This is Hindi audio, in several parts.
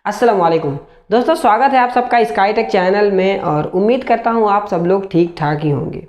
अस्सलाम वालेकुम दोस्तों, स्वागत है आप सबका स्काईटेक चैनल में। और उम्मीद करता हूँ आप सब लोग ठीक ठाक ही होंगे।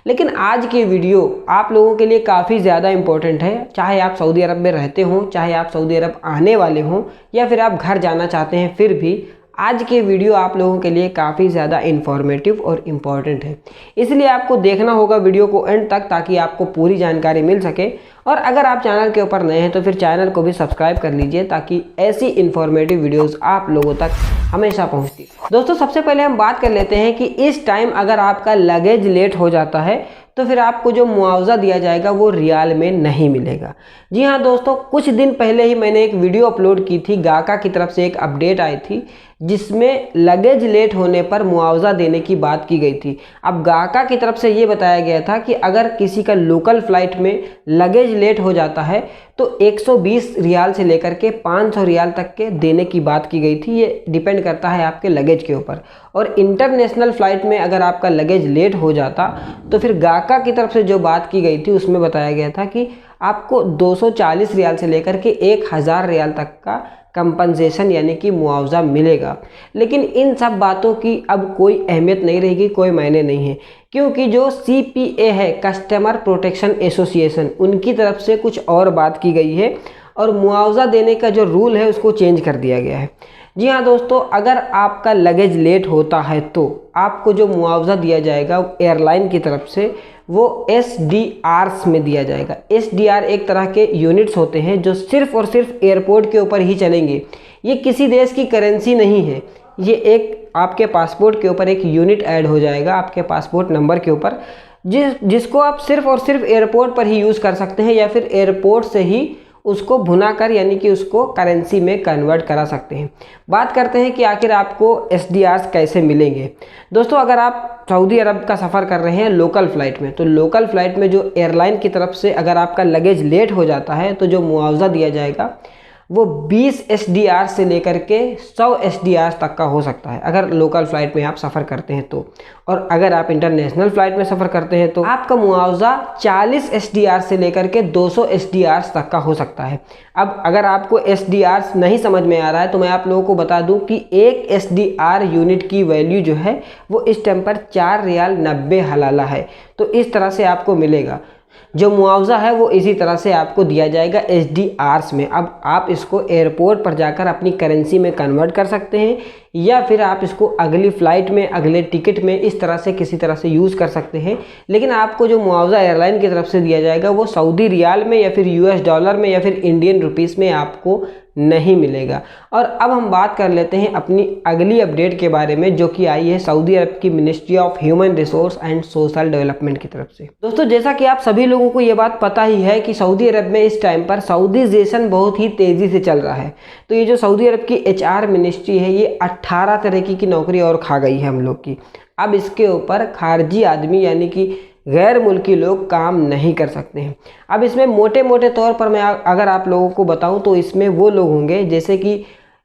लेकिन आज की वीडियो आप लोगों के लिए काफ़ी ज़्यादा इम्पोर्टेंट है। चाहे आप सऊदी अरब में रहते हों, चाहे आप सऊदी अरब आने वाले हों, या फिर आप घर जाना चाहते हैं, फिर भी आज की वीडियो आप लोगों के लिए काफ़ी ज़्यादा इन्फॉर्मेटिव और इम्पॉर्टेंट है। इसलिए आपको देखना होगा वीडियो को एंड तक, ताकि आपको पूरी जानकारी मिल सके। और अगर आप चैनल के ऊपर नए हैं तो फिर चैनल को भी सब्सक्राइब कर लीजिए, ताकि ऐसी इन्फॉर्मेटिव वीडियोस आप लोगों तक हमेशा पहुंचती। दोस्तों, सबसे पहले हम बात कर लेते हैं कि इस टाइम अगर आपका लगेज लेट हो जाता है तो फिर आपको जो मुआवजा दिया जाएगा वो रियाल में नहीं मिलेगा। जी हाँ दोस्तों, कुछ दिन पहले ही मैंने एक वीडियो अपलोड की थी। गाका की तरफ से एक अपडेट आई थी जिसमें लगेज लेट होने पर मुआवजा देने की बात की गई थी। अब गाका की तरफ से ये बताया गया था कि अगर किसी का लोकल फ़्लाइट में लगेज लेट हो जाता है तो 120 रियाल से लेकर के 500 रियाल तक के देने की बात की गई थी। ये डिपेंड करता है आपके लगेज के ऊपर। और इंटरनेशनल फ़्लाइट में अगर आपका लगेज लेट हो जाता तो फिर गाका की तरफ से जो बात की गई थी उसमें बताया गया था कि आपको 240 रियाल से लेकर के 1000 रियाल तक का कंपनसेशन यानी कि मुआवजा मिलेगा। लेकिन इन सब बातों की अब कोई अहमियत नहीं रहेगी, कोई मायने नहीं है, क्योंकि जो CPA है, कस्टमर प्रोटेक्शन एसोसिएशन, उनकी तरफ से कुछ और बात की गई है और मुआवजा देने का जो रूल है उसको चेंज कर दिया गया है। जी हाँ दोस्तों, अगर आपका लगेज लेट होता है तो आपको जो मुआवजा दिया जाएगा एयरलाइन की तरफ से वो SDRs में दिया जाएगा। SDR एक तरह के यूनिट्स होते हैं जो सिर्फ़ और सिर्फ एयरपोर्ट के ऊपर ही चलेंगे। ये किसी देश की करेंसी नहीं है। ये एक आपके पासपोर्ट के ऊपर एक यूनिट ऐड हो जाएगा, आपके पासपोर्ट नंबर के ऊपर, जिसको आप सिर्फ़ और सिर्फ एयरपोर्ट पर ही यूज़ कर सकते हैं, या फिर एयरपोर्ट से ही उसको भुना कर यानी कि उसको करेंसी में कन्वर्ट करा सकते हैं। बात करते हैं कि आखिर आपको SDRs कैसे मिलेंगे। दोस्तों, अगर आप सऊदी अरब का सफ़र कर रहे हैं लोकल फ़्लाइट में, तो लोकल फ़्लाइट में जो एयरलाइन की तरफ से अगर आपका लगेज लेट हो जाता है तो जो मुआवजा दिया जाएगा वो 20 SDR से लेकर के 100 SDR तक का हो सकता है, अगर लोकल फ़्लाइट में आप सफ़र करते हैं तो। और अगर आप इंटरनेशनल फ़्लाइट में सफ़र करते हैं तो आपका मुआवजा 40 SDR से लेकर के 200 SDR तक का हो सकता है। अब अगर आपको SDR नहीं समझ में आ रहा है तो मैं आप लोगों को बता दूं कि एक SDR यूनिट की वैल्यू जो है वो इस टाइम पर 4 रियाल 90 हलाला है। तो इस तरह से आपको मिलेगा। जो मुआवजा है वो इसी तरह से आपको दिया जाएगा SDRs में। अब आप इसको एयरपोर्ट पर जाकर अपनी करेंसी में कन्वर्ट कर सकते हैं, या फिर आप इसको अगली फ़्लाइट में, अगले टिकट में इस तरह से किसी तरह से यूज़ कर सकते हैं। लेकिन आपको जो मुआवजा एयरलाइन की तरफ से दिया जाएगा वो सऊदी रियाल में, या फिर US डॉलर में, या फिर इंडियन रुपीस में आपको नहीं मिलेगा। और अब हम बात कर लेते हैं अपनी अगली अपडेट के बारे में, जो कि आई है सऊदी अरब की ministry of human resource and social development की तरफ से। दोस्तों, जैसा कि आप सभी लोगों को ये बात पता ही है कि सऊदी अरब में इस टाइम पर सऊदीजेशन बहुत ही तेज़ी से चल रहा है। तो ये जो सऊदी अरब की HR मिनिस्ट्री है, ये 18 तरीके की नौकरी और खा गई है हम लोग की। अब इसके ऊपर खारजी आदमी यानी कि गैर मुल्की लोग काम नहीं कर सकते हैं। अब इसमें मोटे मोटे तौर पर मैं अगर आप लोगों को बताऊं तो इसमें वो लोग होंगे, जैसे कि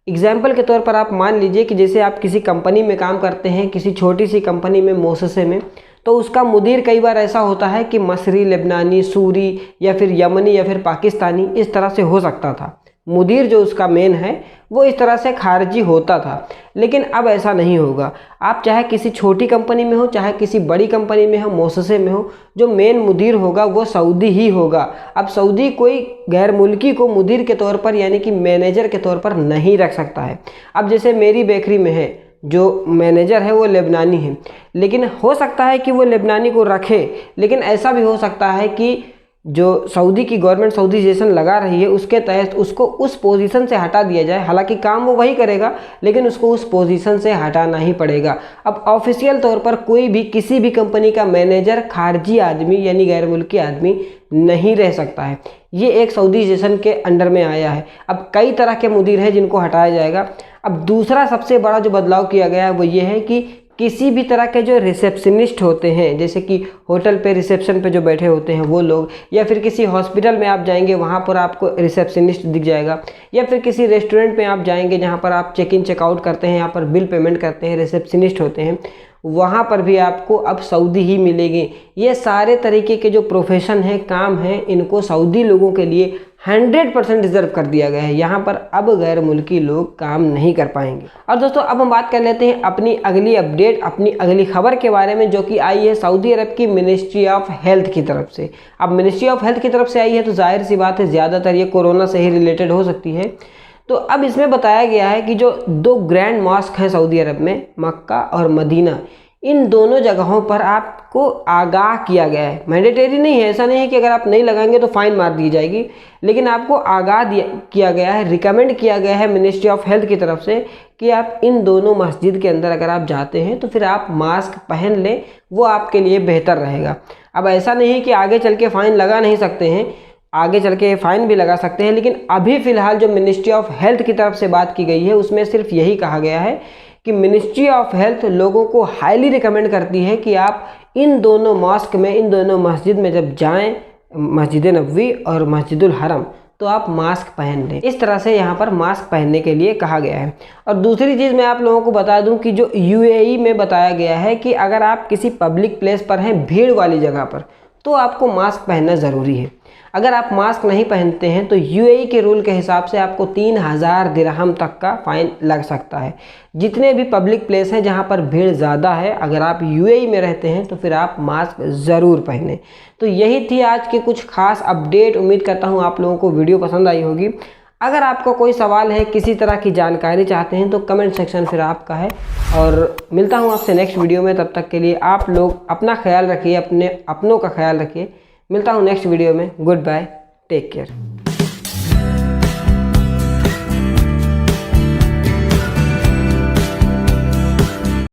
एग्जाम्पल के तौर पर आप मान लीजिए कि जैसे आप किसी कंपनी में काम करते हैं, किसी छोटी सी कंपनी में, मोससे में, तो उसका मुदीर कई बार ऐसा होता है कि मसरी, लेबनानी, सूरी, या फिर यमनी, या फिर पाकिस्तानी, इस तरह से हो सकता था। मुदीर जो उसका मेन है वो इस तरह से खारजी होता था। लेकिन अब ऐसा नहीं होगा। आप चाहे किसी छोटी कंपनी में हो, चाहे किसी बड़ी कंपनी में हो, मोससे में हो, जो मेन मुदीर होगा वो सऊदी ही होगा। अब सऊदी कोई गैर मुल्की को मुदीर के तौर पर यानी कि मैनेजर के तौर पर नहीं रख सकता है। अब जैसे मेरी बेकरी में है, जो मैनेजर है वो लेबनानी है, लेकिन हो सकता है कि वो लेबनानी को रखे, लेकिन ऐसा भी हो सकता है कि जो सऊदी की गवर्नमेंट सऊदीजेशन लगा रही है उसके तहत उसको उस पोजीशन से हटा दिया जाए। हालांकि काम वो वही करेगा, लेकिन उसको उस पोजीशन से हटाना ही पड़ेगा। अब ऑफिशियल तौर पर कोई भी किसी भी कंपनी का मैनेजर खारजी आदमी यानी गैर मुल्की आदमी नहीं रह सकता है। ये एक सऊदीजेशन के अंडर में आया है। अब कई तरह के मुदीर हैं जिनको हटाया जाएगा। अब दूसरा सबसे बड़ा जो बदलाव किया गया है वो ये है कि किसी भी तरह के जो रिसेप्शनिस्ट होते हैं, जैसे कि होटल पे रिसेप्शन पे जो बैठे होते हैं वो लोग, या फिर किसी हॉस्पिटल में आप जाएंगे वहाँ पर आपको रिसेप्शनिस्ट दिख जाएगा, या फिर किसी रेस्टोरेंट में आप जाएंगे जहाँ पर आप चेक इन चेकआउट करते हैं, यहाँ पर बिल पेमेंट करते हैं, रिसेप्शनिस्ट होते हैं, वहाँ पर भी आपको अब सऊदी ही मिलेंगे। ये सारे तरीके के जो प्रोफेशन हैं, काम हैं, इनको सऊदी लोगों के लिए 100% रिजर्व कर दिया गया है। यहाँ पर अब गैर मुल्की लोग काम नहीं कर पाएंगे। और दोस्तों अब हम बात कर लेते हैं अपनी अगली अपडेट, अपनी अगली खबर के बारे में, जो कि आई है सऊदी अरब की मिनिस्ट्री ऑफ हेल्थ की तरफ से। अब मिनिस्ट्री ऑफ हेल्थ की तरफ से आई है तो जाहिर सी बात है ज़्यादातर ये कोरोना से ही रिलेटेड हो सकती है। तो अब इसमें बताया गया है कि जो 2 ग्रैंड मॉस्क हैं सऊदी अरब में, मक्का और मदीना, इन दोनों जगहों पर आपको आगाह किया गया है। मैंडेटरी नहीं है, ऐसा नहीं है कि अगर आप नहीं लगाएंगे तो फाइन मार दी जाएगी, लेकिन आपको आगाह किया गया है, रिकमेंड किया गया है मिनिस्ट्री ऑफ हेल्थ की तरफ से कि आप इन दोनों मस्जिद के अंदर अगर आप जाते हैं तो फिर आप मास्क पहन लें, वो आपके लिए बेहतर रहेगा। अब ऐसा नहीं है कि आगे चल के फ़ाइन लगा नहीं सकते हैं, आगे चल के फ़ाइन भी लगा सकते हैं, लेकिन अभी फ़िलहाल जो मिनिस्ट्री ऑफ हेल्थ की तरफ से बात की गई है उसमें सिर्फ यही कहा गया है कि मिनिस्ट्री ऑफ हेल्थ लोगों को हाईली रिकमेंड करती है कि आप इन दोनों मॉस्क में, इन दोनों मस्जिद में जब जाएं, मस्जिद नबवी और मस्जिदुल हरम, तो आप मास्क पहन लें। इस तरह से यहाँ पर मास्क पहनने के लिए कहा गया है। और दूसरी चीज़ मैं आप लोगों को बता दूं कि जो यूएई में बताया गया है कि अगर आप किसी पब्लिक प्लेस पर हैं, भीड़ वाली जगह पर, तो आपको मास्क पहनना ज़रूरी है। अगर आप मास्क नहीं पहनते हैं तो यूएई के रूल के हिसाब से आपको 3000 दिरहम तक का फ़ाइन लग सकता है। जितने भी पब्लिक प्लेस हैं जहां पर भीड़ ज़्यादा है, अगर आप यूएई में रहते हैं तो फिर आप मास्क ज़रूर पहनें। तो यही थी आज की कुछ खास अपडेट। उम्मीद करता हूं आप लोगों को वीडियो पसंद आई होगी। अगर आपका कोई सवाल है, किसी तरह की जानकारी चाहते हैं तो कमेंट सेक्शन फिर आपका है। और मिलता हूँ आपसे नेक्स्ट वीडियो में। तब तक के लिए आप लोग अपना ख्याल रखिए, अपनों का ख्याल रखिए। मिलता हूँ नेक्स्ट वीडियो में। Goodbye, take care.